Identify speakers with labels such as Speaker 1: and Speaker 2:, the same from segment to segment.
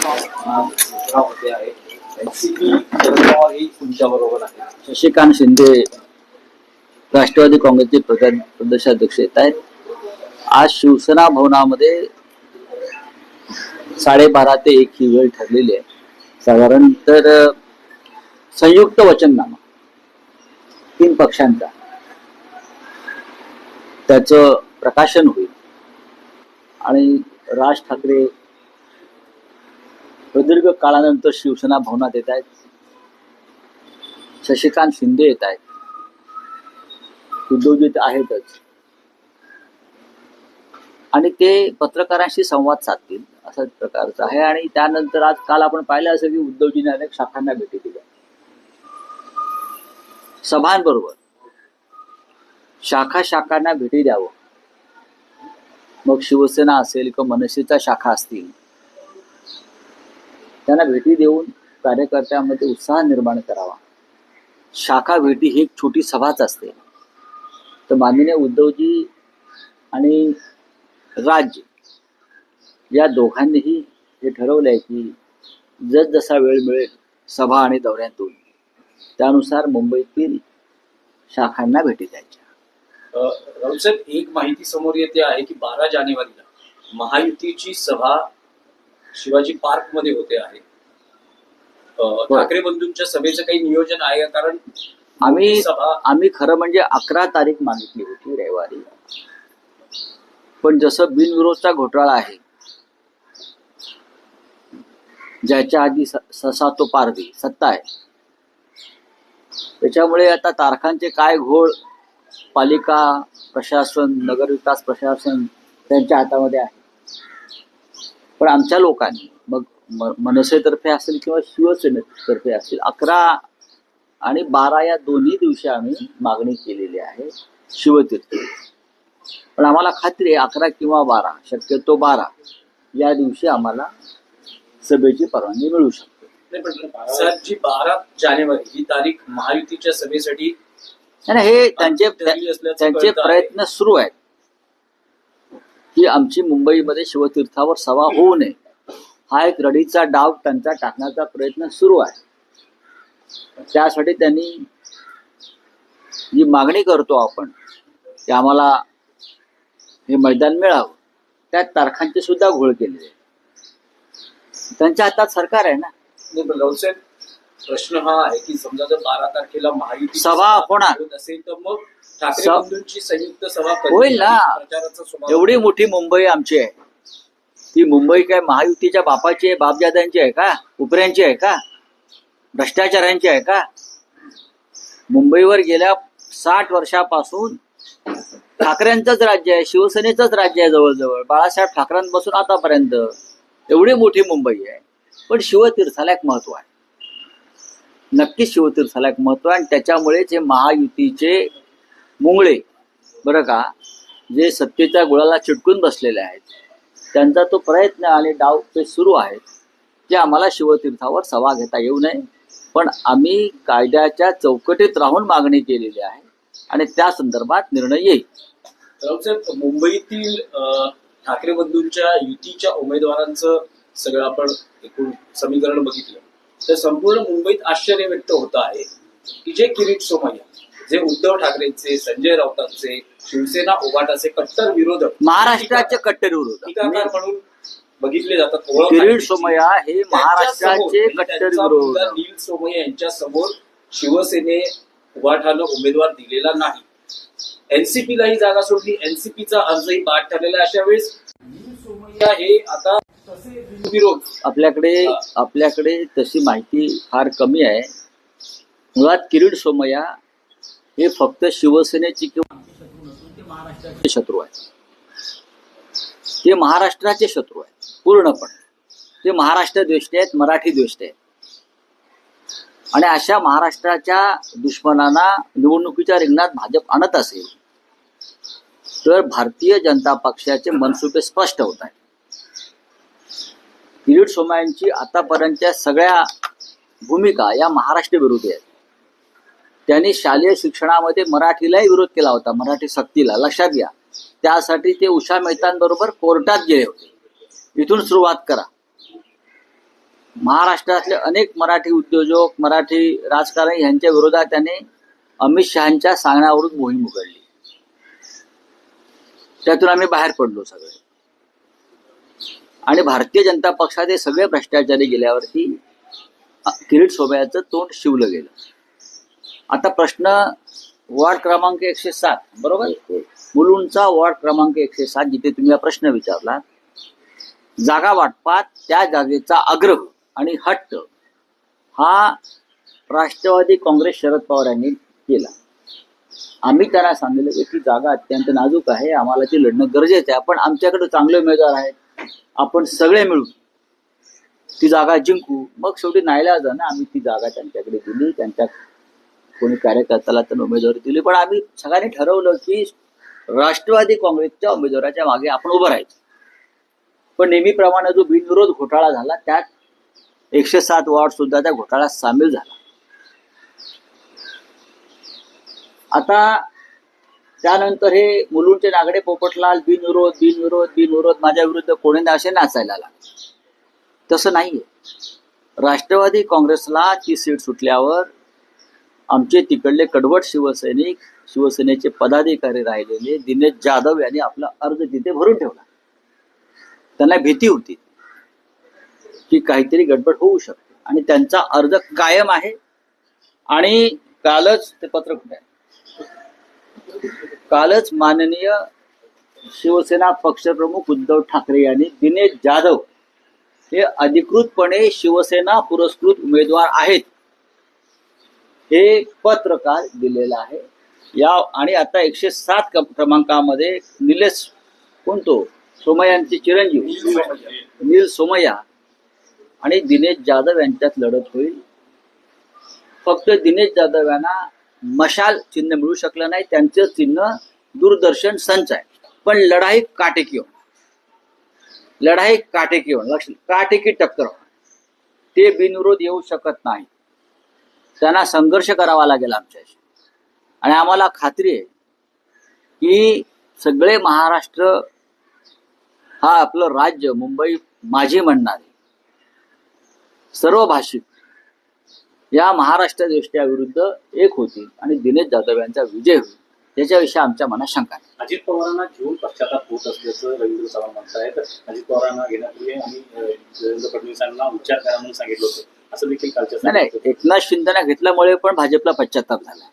Speaker 1: होते आहे एनसीपी शरद पवार ही तुमच्या बरोबर आहे.
Speaker 2: शशिकांत शिंदे राष्ट्रवादी काँग्रेसचे प्रदेशाध्यक्ष येत आहेत. आज शिवसेना भवनामध्ये 12:30 ते 1 ही वेळ ठरलेली आहे. साधारण तर संयुक्त वचननामा 3 पक्षांचा त्याचं प्रकाशन होईल आणि राज ठाकरे प्रदीर्घ काळानंतर शिवसेना भवनात येत आहेत. शशिकांत शिंदे येत आहेत. उद्धवजी आहेतच आणि ते पत्रकारांशी संवाद साधतील असा प्रकारचं आहे. आणि त्यानंतर आज काल आपण पाहिलं असेल की उद्धवजीने अनेक शाखांना भेटी दिल्या. सभांबरोबर शाखांना भेटी द्यावं. मग शिवसेना असेल किंवा मनसेच्या शाखा असतील त्यांना भेटी देऊन कार्यकर्त्यांमध्ये उत्साह निर्माण करावा. शाखा भेटी ही एक छोटी सभाच असते. तर माननीय उद्धवजी आणि राज्य या दोघांनीही हे ठरवलंय की जसा वेळ मिळेल सभा आणि दौऱ्यातून त्यानुसार मुंबईतील शाखांना भेटी द्यायच्या.
Speaker 1: राऊतसाहेब, एक माहिती समोर येते आहे की 12 जानेवारीला महायुतीची सभा शिवाजी पार्क मध्ये होते आहे. ठाकरे बंधूंच्या सभेचं काही नियोजन आहे का? कारण
Speaker 2: आम्ही खरं म्हणजे 11 तारीख मागितली होती रविवारी, पण जसं बिनविरोधचा घोटाळा आहे ज्याच्या आधी ससा तो पारधी सत्ता आहे, त्याच्यामुळे आता तारखांचे काय घोळ पालिका प्रशासन नगरविकास प्रशासन त्यांच्या हातामध्ये आहे. पण आमच्या लोकांनी मग मनसेतर्फे असेल किंवा शिवसेनेतर्फे असेल 11 आणि 12 या दोन्ही दिवशी आम्ही मागणी केलेली आहे शिवतीर्थ. पण आम्हाला खात्री आहे 11 किंवा 12 शक्यतो 12 या दिवशी आम्हाला सभेची परवानगी मिळू शकते.
Speaker 1: सर, जी 12 जानेवारी ही तारीख महायुतीच्या सभेसाठी
Speaker 2: हे त्यांचे प्रयत्न सुरू आहेत की आमची मुंबईमध्ये शिवतीर्थावर सभा होऊ नये. हा एक रडीचा डाव त्यांचा टाकण्याचा प्रयत्न सुरू आहे. त्यासाठी त्यांनी जी मागणी करतो आपण की आम्हाला हे मैदान मिळावं, त्या तारखांचे सुद्धा घोळ केलेले. त्यांच्या हातात सरकार आहे ना.
Speaker 1: राऊतसाहेब, प्रश्न हा आहे की समजा जर 12 तारखेला महायुती
Speaker 2: सभा होणार
Speaker 1: असेल तर मग ठाकरे बंधूंची संयुक्त सभा
Speaker 2: होईल ना. एवढी मोठी मुंबई आमची आहे. ती मुंबई काय महायुतीच्या बापाची आहे, बापजाद्यांची आहे का? उपऱ्यांची आहे का? भ्रष्टाचारांची आहे का? मुंबईवर गेल्या 60 वर्षापासून ठाकरेंचंच राज्य आहे, शिवसेनेचंच राज्य आहे जवळजवळ बाळासाहेब ठाकरेंपासून आतापर्यंत. एवढी मोठी मुंबई आहे. पण शिवतीर्थाला एक महत्व आहे, नक्कीच शिवतीर्थाला एक महत्व आहे. आणि त्याच्यामुळे जे महायुतीचे मुंगळे बरं का, जे सत्तेच्या गुळाला चिटकून बसलेले आहेत, त्यांचा तो प्रयत्न आणि डाव ते सुरू आहेत की आम्हाला शिवतीर्थावर सभा घेता येऊ नये. पण आम्ही कायद्याच्या चौकटीत राहून मागणी केलेली आहे आणि त्या संदर्भात निर्णय येईल.
Speaker 1: राऊतसाहेब, मुंबईतील ठाकरे बंधूंच्या युतीच्या उमेदवारांचं सगळं आपण एकूण समीकरण बघितलं तर संपूर्ण मुंबईत आश्चर्य व्यक्त होत आहे की जे किरीट सोमय्या, जे उद्धव ठाकरेंचे, संजय राऊतांचे, शिवसेना उभाटाचे कट्टर विरोधक,
Speaker 2: महाराष्ट्राचे कट्टर विरोधक
Speaker 1: टीकाकार म्हणून बघितले जातात.
Speaker 2: किरीट सोमय्या हे महाराष्ट्राचे कट्टर विरोधक.
Speaker 1: नील सोमय्या यांच्या समोर शिवसेने उभाटानं उमेदवार दिलेला नाही. एनसीपीला ही जागा सोडली, एनसीपीचा अर्जही बाद ठरलेला. अशा वेळेस नील सोमय्या हे आता विरोध
Speaker 2: आपल्याकडे तशी माहिती फार कमी आहे. मुळात किरीट सोमय्या हे फक्त शिवसेनेची किंवा ते महाराष्ट्राचे शत्रू आहे. ते महाराष्ट्राचे शत्रू आहेत पूर्णपणे. ते महाराष्ट्र द्वेष्टे आहेत, मराठी द्वेष्टे आहेत. आणि अशा महाराष्ट्राच्या दुश्मनांना निवडणुकीच्या रिंगणात भाजप आणत असेल तर भारतीय जनता पक्षाचे मनसुबे स्पष्ट होत आहेत. किरीट सोमय्यांची आतापर्यंतच्या सगळ्या भूमिका या महाराष्ट्र विरोधी आहेत. त्यांनी शालेय शिक्षणामध्ये मराठीलाही विरोध केला होता, मराठी सक्तीला. लक्षात घ्या, त्यासाठी ते उषा मेहतांबरोबर कोर्टात गेले होते. इथून सुरुवात करा. महाराष्ट्रातले अनेक मराठी उद्योजक, मराठी राजकारणी यांच्या विरोधात त्याने अमित शहाच्या सांगण्यावरून मोहीम उघडली. त्यातून आम्ही बाहेर पडलो सगळे. आणि भारतीय जनता पक्षात हे सगळे भ्रष्टाचारी गेल्यावरती किरीट सोमय्याचं तोंड शिवलं गेलं. आता प्रश्न वॉर्ड क्रमांक 107 बरोबर, मुलुंडचा वॉर्ड क्रमांक 107 जिथे तुम्ही हा प्रश्न विचारला, जागा वाटपात त्या जागेचा आग्रह आणि हट्ट हा राष्ट्रवादी काँग्रेस शरद पवार यांनी केला. आम्ही त्यांना सांगितलं की ती जागा अत्यंत नाजूक आहे, आम्हाला ती लढणं गरजेचं आहे, पण आमच्याकडे चांगले उमेदवार आहेत, आपण सगळे मिळून ती जागा जिंकू. मग शेवटी नाईलाजानं आम्ही ती जागा त्यांच्याकडे दिली, त्यांच्या कोणी कार्यकर्त्याला त्यांना उमेदवारी दिली. पण आम्ही सगळ्यांनी ठरवलं की राष्ट्रवादी काँग्रेसच्या उमेदवाराच्या मागे आपण उभं राहायचं. पण नेहमीप्रमाणे जो बिनविरोध घोटाळा झाला त्यात 107 वॉर्ड सुद्धा त्या घोटाळ्यात सामील झाला. आता त्यानंतर हे मुलुंडचे नागडे पोपटलाल बिनविरोध बिनविरोध बिनविरोध माझ्या विरुद्ध कोणी नाही असे नाचायला लागले. तसं नाहीये. राष्ट्रवादी काँग्रेसला ती सीट सुटल्यावर आमचे तिकडले कडवट शिवसैनिक, शिवसेनेचे पदाधिकारी राहिलेले दिनेश जाधव यांनी आपला अर्ज तिथे भरून ठेवला. त्यांना भीती होती की काहीतरी गडबड होऊ शकते आणि त्यांचा अर्ज कायम आहे. आणि कालच ते पत्र कुठे आहे, कालच माननीय शिवसेना पक्षप्रमुख उद्धव ठाकरे यांनी दिनेश जाधव हे अधिकृतपणे शिवसेना पुरस्कृत उमेदवार आहेत हे पत्र काल दिलेलं आहे. या आणि आता 107 क्रमांकामध्ये निलेश कोणतो सोमय्यांचे चिरंजीव नील सोमय्या आणि दिनेश जाधव यांच्यात लढत होईल. फक्त दिनेश जाधव यांना मशाल चिन्ह मिळू शकलं नाही, त्यांचं चिन्ह दूरदर्शन संच आहे. पण लढाई काटेकी होणार, लढाई काटेकी होणार, काटेकी टक्कर होणार. ते बिनविरोध येऊ शकत नाही, त्यांना संघर्ष करावा लागेल आमच्याशी. आणि आम्हाला खात्री आहे की सगळे महाराष्ट्र हा आपलं राज्य मुंबई माझी म्हणणारे सर्व भाषिक या महाराष्ट्र देशाविरुद्ध एक होतील आणि दिनेश जाधव यांचा विजय होईल याच्याविषयी आमच्या मनात शंका आहे.
Speaker 3: अजित पवारांना घेऊन पश्चाताप होत असल्याचं रवींद्र चव्हाण म्हणतायत. अजित पवारांना घेण्यापूर्वी आम्ही देवेंद्र फडणवीसांना विचार करा म्हणून सांगितलं होतं, असं देखील कालच्या
Speaker 2: नाही. एकनाथ शिंदेना घेतल्यामुळे पण भाजपला पश्चाताप झाला.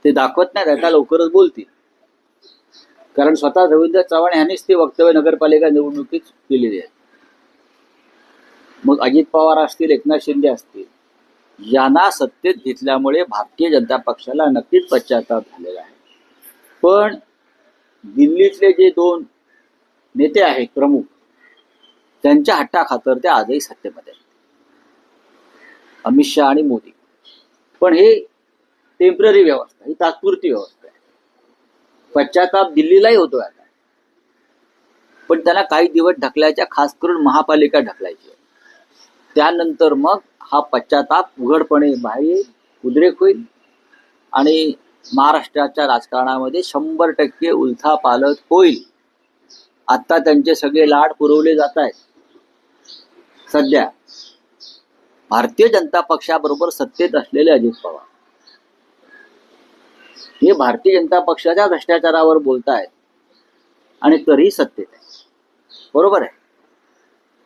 Speaker 2: ते दाखवत नाही, आता लवकरच बोलतील. कारण स्वतः रवींद्र चव्हाण यांनीच ते वक्तव्य नगरपालिका निवडणुकीत केलेली आहे. मग अजित पवार असतील, एकनाथ शिंदे असतील, यांना सत्तेत घेतल्यामुळे भारतीय जनता पक्षाला नक्कीच पश्चाताप झालेला आहे. पण दिल्लीतले जे 2 नेते आहेत प्रमुख, त्यांच्या हट्टाखातर ते आजही सत्तेमध्ये आहेत, अमित शहा आणि मोदी. पण हे टेम्पररी व्यवस्था, ही तात्पुरती व्यवस्था आहे. पश्चाताप दिल्लीलाही होतोय आता, पण त्यांना काही दिवस ढकलायच्या, खास करून महापालिका ढकलायची. त्यानंतर मग हा पश्चाताप उघडपणे बाहेर उद्रेक होईल आणि महाराष्ट्राच्या राजकारणामध्ये 100% उलथापालथ होईल. आता त्यांचे सगळे लाड पुरवले जात आहेत. सध्या भारतीय जनता पक्षाबरोबर सत्तेत असलेले अजित पवार हे भारतीय जनता पक्षाच्या भ्रष्टाचारावर बोलतायत आणि तरीही सत्तेत आहे. बरोबर आहे.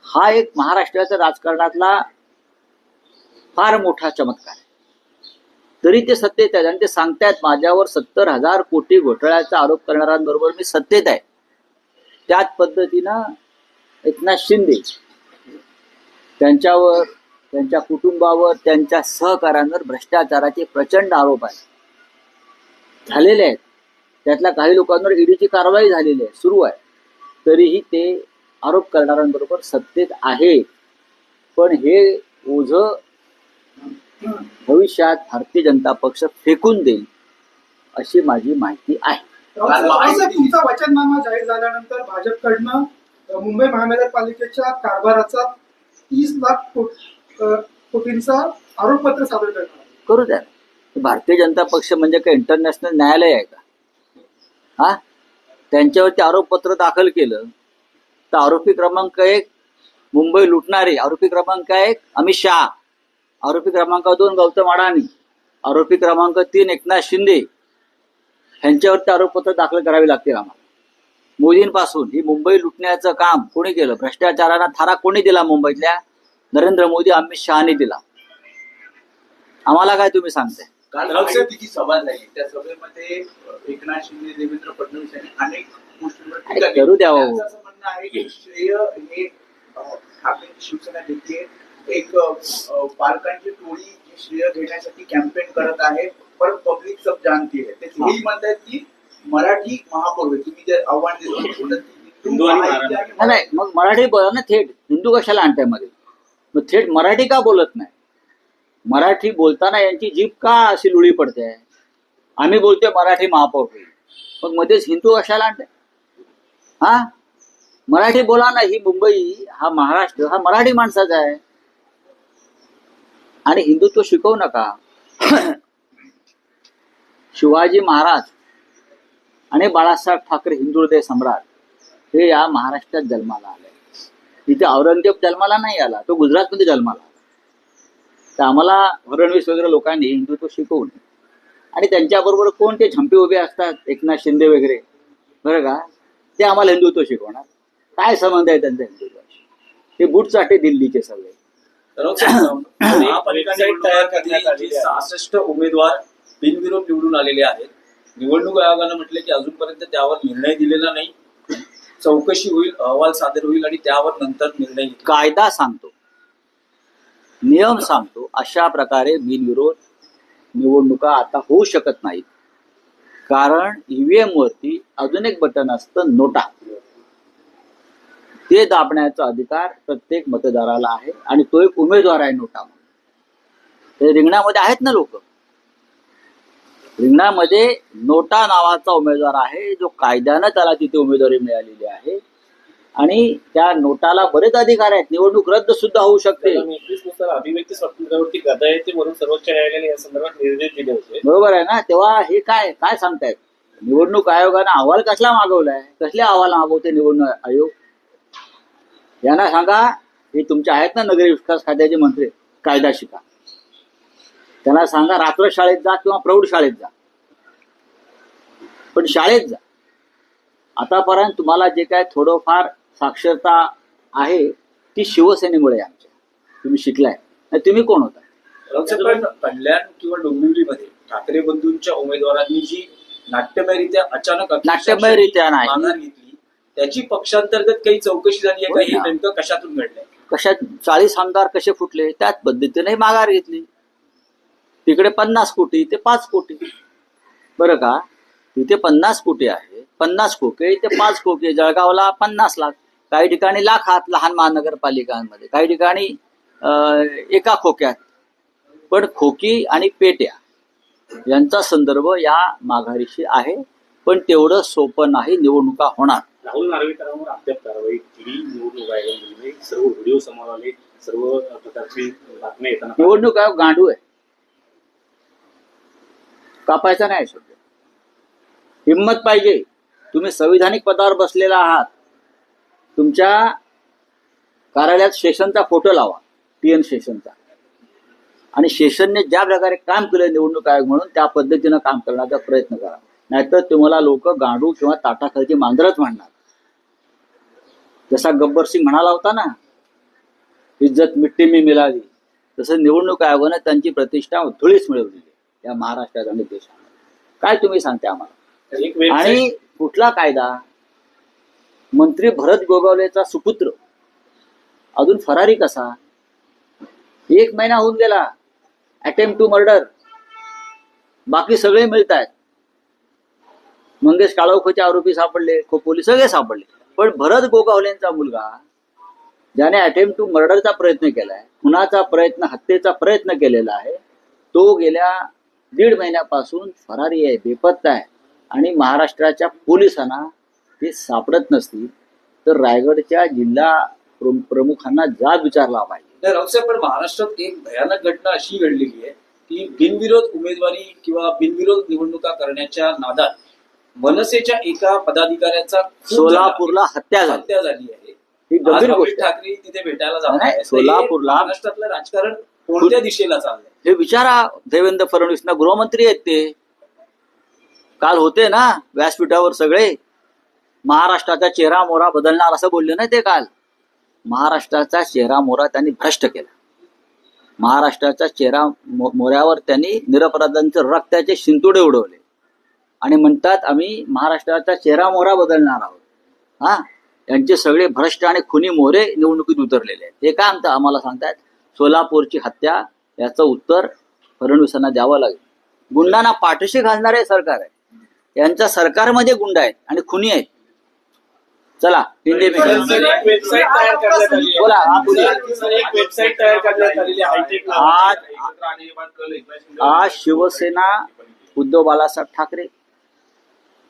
Speaker 2: हा एक महाराष्ट्राच्या राजकारणातला फार मोठा चमत्कार आहे. तरी ते सत्तेत आहेत आणि ते सांगतायत माझ्यावर 70,000 कोटी घोटाळ्याचा आरोप करणाऱ्यांबरोबर मी सत्तेत आहे. त्याच पद्धतीनं एकनाथ शिंदे त्यांच्यावर, त्यांच्या कुटुंबावर, त्यांच्या सहकाऱ्यांवर भ्रष्टाचाराचे प्रचंड आरोप आहेत, झालेले आहेत. त्यातल्या काही लोकांवर ईडीची कारवाई झालेली आहे, सुरू आहे. तरीही ते आरोप करणाऱ्यांबरोबर सत्तेत आहे. पण हे ओझं भविष्यात भारतीय जनता पक्ष फेकून देईल अशी माझी माहिती आहे.
Speaker 4: तुमचा वचननामा जाहीर झाल्यानंतर भाजपकडनं मुंबई महानगरपालिकेच्या कारभाराचा 30 लाख कोटींचा आरोपपत्र सादर करणार
Speaker 2: करू द्या. भारतीय जनता पक्ष म्हणजे काय इंटरनॅशनल न्यायालय आहे का? हा, त्यांच्यावरती आरोपपत्र दाखल केलं तर आरोपी क्रमांक 1 मुंबई लुटणारे आरोपी क्रमांक 1 अमित शहा, आरोपी क्रमांक 2 गौतम अडाणी, आरोपी क्रमांक 3 एकनाथ शिंदे, ह्यांच्यावरती आरोपपत्र दाखल करावे लागतील आम्हाला. मोदींपासून ही मुंबई लुटण्याचं काम कोणी केलं? भ्रष्टाचाराला थारा कोणी दिला? मुंबईतल्या नरेंद्र मोदी अमित शहाने दिला. आम्हाला काय तुम्ही सांगताय?
Speaker 5: काल महायुतीची सभा झाली, त्या सभेमध्ये एकनाथ शिंदे, देवेंद्र फडणवीस यांनी अनेक गोष्टींवर टीका केली.
Speaker 2: करू द्या हो.
Speaker 5: त्यांचं असं म्हणणं आहे की श्रेय हे ठाकरेंची शिवसेना देते. एक पालकांची टोळी जी श्रेय घेण्यासाठी कॅम्पेन करत आहे, पर पब्लिक सब जानती है. ते हेही म्हणतात की मराठी महापूर्व तुम्ही जे आव्हान दिलं
Speaker 3: हिंदू आणि मराठी.
Speaker 2: नाही, मग मराठी बोला ना थेट. हिंदू कशाला आणताय मध्ये? मग थेट मराठी का बोलत नाही? मराठी बोलताना यांची जीभ का अशी लुळी पडते? आम्ही बोलतोय मराठी महापौर होईल, मग मध्येच हिंदू कशाला आणताय? हा, मराठी बोला ना. ही मुंबई, हा महाराष्ट्र, हा मराठी माणसाचा आहे. आणि हिंदुत्व शिकवू नका. शिवाजी महाराज आणि बाळासाहेब ठाकरे हिंदू हृदय सम्राट हे या महाराष्ट्रात जन्माला आले. इथे औरंगजेब जन्माला नाही आला, तो गुजरातमध्ये जन्माला आला. तर आम्हाला फडणवीस वगैरे लोकांनी हिंदुत्व शिकवून, आणि त्यांच्याबरोबर कोण ते झंपे उभे असतात, एकनाथ शिंदे वगैरे, बरं का, ते आम्हाला हिंदुत्व शिकवणार. काय संबंध आहे त्यांचा हिंदुत्वाशी? ते बूट चाटे दिल्लीचे सगळे.
Speaker 1: महापालिका तयार करण्यात आली, 66 उमेदवार बिनविरोध निवडून आलेले आहेत. निवडणूक आयोगानं म्हटलं की अजूनपर्यंत त्यावर निर्णय दिलेला नाही. चौकशी होईल, अहवाल सादर होईल आणि त्यावर नंतर निर्णय घेईल.
Speaker 2: कायदा सांगतो, नियम सांगतो, अशा प्रकारे बिनविरोध निवडणुका आता होऊ शकत नाहीत. कारण ईव्हीएम वरती अजून एक बटन असतं, नोटा. ते दाबण्याचा अधिकार प्रत्येक मतदाराला आहे, आणि तो एक उमेदवार आहे नोटा म्हणून. ते रिंगणामध्ये आहेत ना लोक. रिंगणामध्ये नोटा नावाचा उमेदवार आहे, जो कायद्यानं त्याला तिथे उमेदवारी मिळालेली आहे. आणि त्या नोटाला बरेच अधिकार आहेत. निवडणूक रद्द सुद्धा होऊ शकते.
Speaker 3: अभिव्यक्ती स्वातंत्र्यावरती गदा येते म्हणून सर्वोच्च न्यायालयाने या संदर्भात निर्देश दिले होते.
Speaker 2: बरोबर आहे ना? तेव्हा हे काय काय सांगतायत? निवडणूक आयोगानं अहवाल कसला मागवलाय? कसले अहवाल मागवते निवडणूक आयोग? यांना सांगा, हे तुमचे आहेत ना नगरी विकास खात्याचे मंत्री, कायदा शिका. त्यांना सांगा रात्र शाळेत जा किंवा प्रौढ शाळेत जा, पण शाळेत जा. आतापर्यंत तुम्हाला जे काय थोडंफार साक्षरता आहे ती शिवसेनेमुळे आमच्या. तुम्ही शिकलाय नाही, तुम्ही कोण होता?
Speaker 1: पण कल्याण किंवा डोंबिवलीमध्ये ठाकरे बंधूंच्या उमेदवारांनी जी नाट्यमयरित्या अचानक
Speaker 2: नाट्यमयरित्या नाही
Speaker 1: माघार घेतली, त्याची पक्षांतर्गत काही चौकशी झाली आहे का? हे नेमकं कशातून घडलंय?
Speaker 2: कशात 40 आमदार कसे फुटले त्याच पद्धतीने माघार घेतली. तिकडे 50 कोटी, इथे 5 कोटी. बरं का? इथे 50 कोटी आहे, 50 खोके, इथे 5 खोके. जळगावला 50 लाख, काही ठिकाणी लाखात लहान महानगरपालिकांमध्ये, काही ठिकाणी एका खोक्यात. पण खोकी आणि पेट्या यांचा संदर्भ या माघारीशी आहे. पण तेवढं सोपं नाही निवडणुका होणार.
Speaker 3: राहुल नार्वेकरांवर अद्याप कारवाई केली निवडणूक आयोगाने. सर्व व्हिडिओ समोर आले, सर्व प्रकारची बातम्या येताना.
Speaker 2: निवडणूक आयोग गांडू आहे, कापायचा नाही शब्द. हिंमत पाहिजे. तुम्ही संविधानिक पदावर बसलेला आहात. तुमच्या कार्यालयात शेषनचा फोटो लावा, PN शेषनचा, आणि शेषनने ज्या प्रकारे काम केलं निवडणूक आयोग म्हणून त्या पद्धतीनं काम करण्याचा प्रयत्न करा. नाहीतर तुम्हाला लोक गांडू किंवा ताटाखालची मांजरच म्हणणार. जसा गब्बर सिंग म्हणाला होता ना, इज्जत मिट्टी में मिळाली, तसं निवडणूक आयोगाने त्यांची प्रतिष्ठा धुळीस मिळवली या महाराष्ट्रात आणि देशात. काय तुम्ही सांगते आम्हाला? आणि कुठला कायदा? मंत्री भरत गोगावलेचा सुपुत्र अजून फरारी कसा? 1 महिना होऊन गेला. अटेम्प्ट टू मर्डर, बाकी सगळे मिळत आहेत. मंगेश काळोखोचे आरोपी सापडले, खोपोली सगळे सापडले. पण भरत गोगावलेंचा मुलगा, ज्याने अटेम्प्ट टू मर्डरचा प्रयत्न केलाय, खुनाचा प्रयत्न, हत्येचा प्रयत्न केलेला आहे, तो गेल्या 1.5 महिन्यापासून फरारी आहे, बेपत्ता आहे. आणि महाराष्ट्राच्या पोलिसांना ते सापडत नसतील तर रायगडच्या जिल्हा प्रमुखांना जाब विचारला पाहिजे.
Speaker 1: रावसाहेब, पण महाराष्ट्रात एक भयानक घटना अशी घडलेली आहे की बिनविरोध उमेदवारी किंवा बिनविरोध निवडणुका करण्याच्या नादात मनसेच्या एका पदाधिकाऱ्याचा
Speaker 2: सोलापूरला हत्या झाली
Speaker 1: आहे.
Speaker 2: ही
Speaker 1: आज
Speaker 2: गंभीर
Speaker 1: अमित
Speaker 2: गोष्ट आहे.
Speaker 1: ठाकरे तिथे भेटायला जाणार
Speaker 2: नाही,
Speaker 1: आहेत. तर
Speaker 2: सोलापूरला-
Speaker 1: हे महाराष्ट्रातलं राजकारण कोणत्या दिशेला चाललंय?
Speaker 2: हे विचारा देवेंद्र फडणवीसना, गृहमंत्री आहेत ते. काल होते ना व्यासपीठावर सगळे, महाराष्ट्राचा चेहरा मोहरा बदलणार असं बोलले ना ते काल. महाराष्ट्राचा चेहरा मोहरा त्यांनी भ्रष्ट केला. महाराष्ट्राच्या चेहरा मोहऱ्यावर त्यांनी निरपराधांचे रक्ताचे शिंतोडे उडवले आणि म्हणतात आम्ही महाराष्ट्राचा चेहरा मोहरा बदलणार आहोत. हा, यांचे सगळे भ्रष्ट आणि खुनी मोहरे निवडणुकीत उतरलेले आहेत. ते काय म्हणतात आम्हाला सांगतात, सोलापूरची हत्या याचं उत्तर फडणवीसांना द्यावं लागेल. गुंडांना पाठीशी घालणारे सरकार आहे. यांच्या सरकारमध्ये गुंड आहेत आणि खुनी आहेत. चला हिंदी में
Speaker 1: सर, एक वेबसाईट तयार करण्यात आली आहे.
Speaker 2: बोला, आप बोलिए.
Speaker 1: सर, एक वेबसाईट तयार करण्यात आलेली आहे हायटेक
Speaker 2: आज शिवसेना, उद्धव बालासाहेब ठाकरे,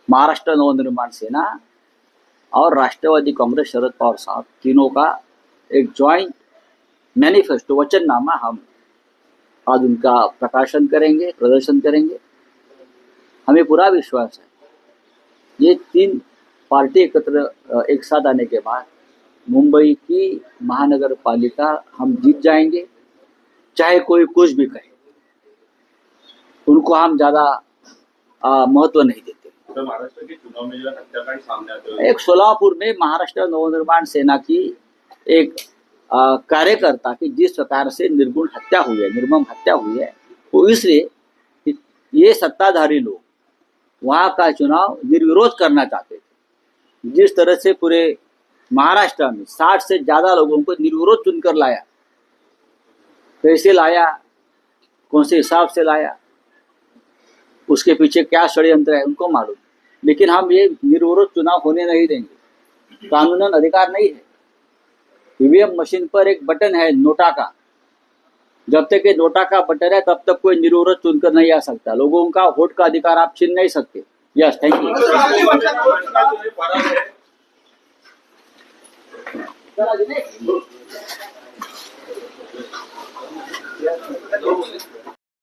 Speaker 2: महाराष्ट्र नवनिर्माण सेना और राष्ट्रवादी कांग्रेस शरद पवार साहब तीनों का एक ज्वाइंट मैनिफेस्टो वचननामा हम आज उनका प्रकाशन करेंगे, प्रदर्शन करेंगे. हमें पूरा विश्वास है ये तीन पार्टी एकत्र एक साथ आने के बाद मुंबई की महानगर पालिका हम जीत जाएंगे, चाहे कोई कुछ भी कहे. उनको हम ज्यादा महत्व नहीं देते.
Speaker 3: महाराष्ट्र के चुनाव में जो हत्याकांड सामने आते हैं,
Speaker 2: एक सोलापुर में महाराष्ट्र नवनिर्माण सेना की एक कार्यकर्ता की जिस प्रकार से निर्गुण हत्या हुई है, निर्मम हत्या हुई है, वो इसलिए कि ये सत्ताधारी लोग वहाँ का चुनाव निर्विरोध करना चाहते थे. जिस तरह से पूरे महाराष्ट्र में 60 से ज्यादा लोगों को निर्विरोध चुनकर लाया, कैसे लाया, कौन से हिसाब से लाया, उसके पीछे क्या षड्यंत्र है उनको मालूम. लेकिन हम ये निर्विरोध चुनाव होने नहीं देंगे. कानूनन अधिकार नहीं है. ईवीएम मशीन पर एक बटन है नोटा का, जब तक ये नोटा का बटन है तब तक कोई निर्विरोध चुनकर नहीं आ सकता. लोगों का वोट का अधिकार आप छीन नहीं सकते. Yes, thank you.